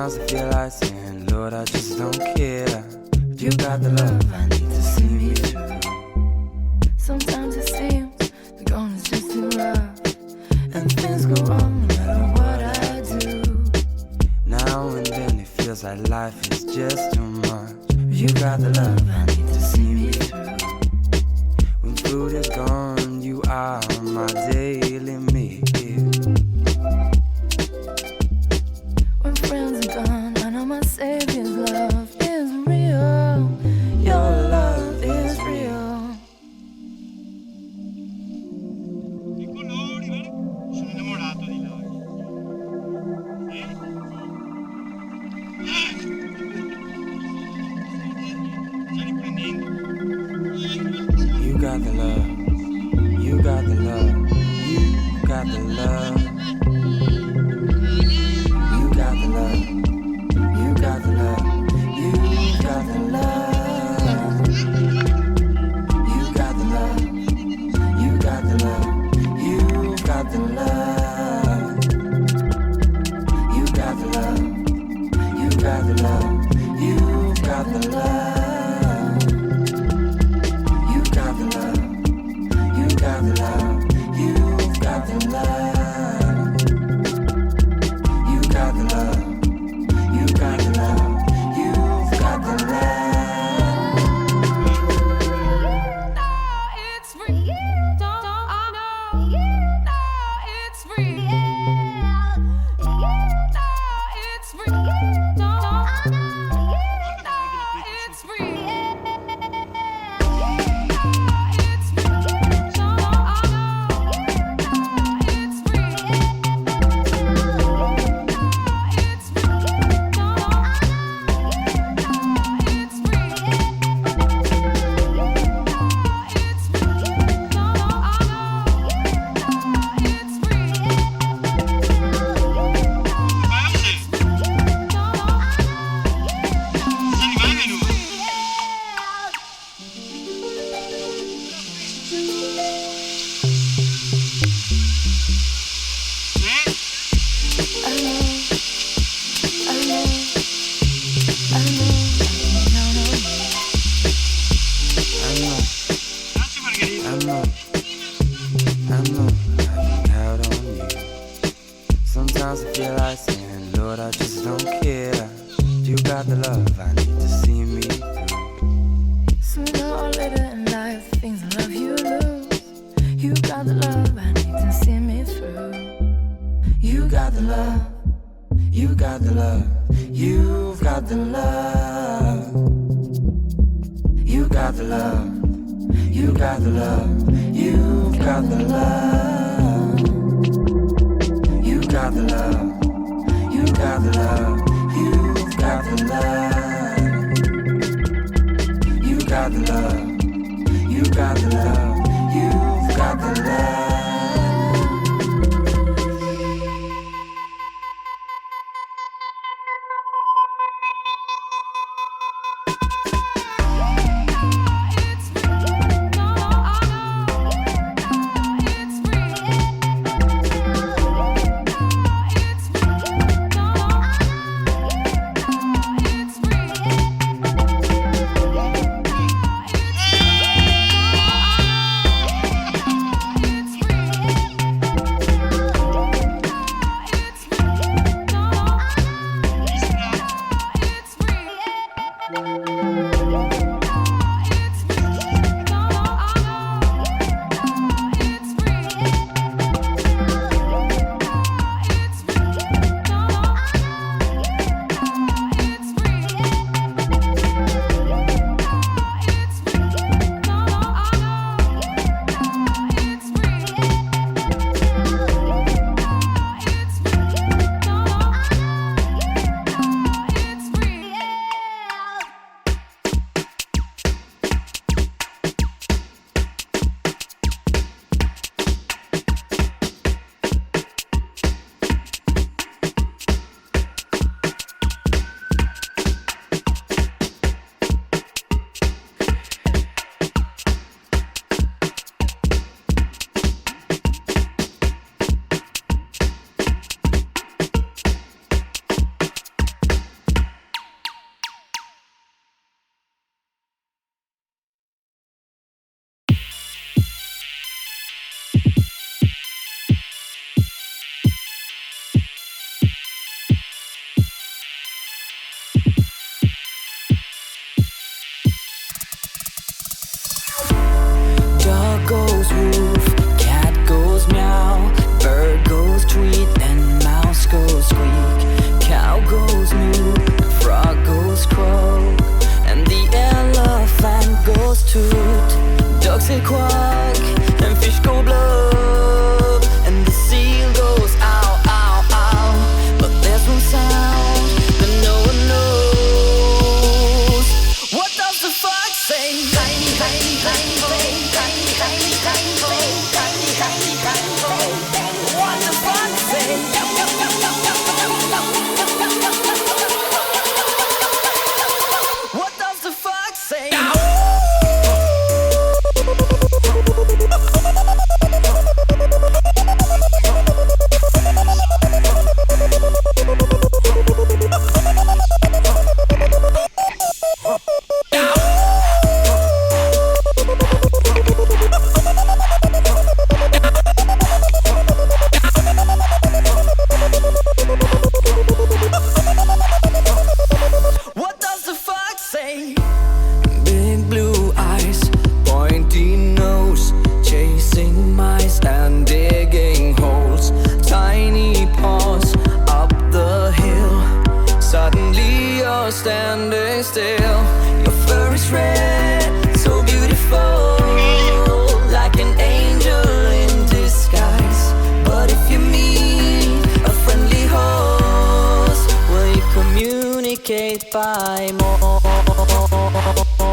Sometimes I feel like saying, Lord, I just don't care. But you got the love I need to see me through. Sometimes it seems the going is just too rough, and things go wrong no matter what I do. Now and then it feels like life is just too much. But you got the love I need to see me through. When food is gone, you are my daily meal. When friends are gone, I know my Savior's love is real. Your love is real. Dico Lori, guarda, sono innamorato di lei. Sta riprendendo. You got the love. You got the love. You got the love. You got the love. You got the love. You got the love. You got the love. You got the love. You got the love. You got the love. You got the love. You got the love. You got the love. You got the love. You've got the love. You got the love. You got the love. You've got the love. It's free. Don't I know? It's free. It's free. Don't I know? It's free. Grazie Margherita. I know I can count on you. Sometimes I feel like saying, Lord, I just don't care. You got the love I need to see me through. Sooner or later in life, things in love you lose. You got the love I need to see me through. You got the love. You got the love. You've got the love. You got the love. You got the love. You've got the love. You got the love. You got the love. You've got the love. You got the love. You got the love. You've got the love. you're standing still. Your fur is red, so beautiful, like an angel in disguise. But if you meet a friendly host, will you communicate by more?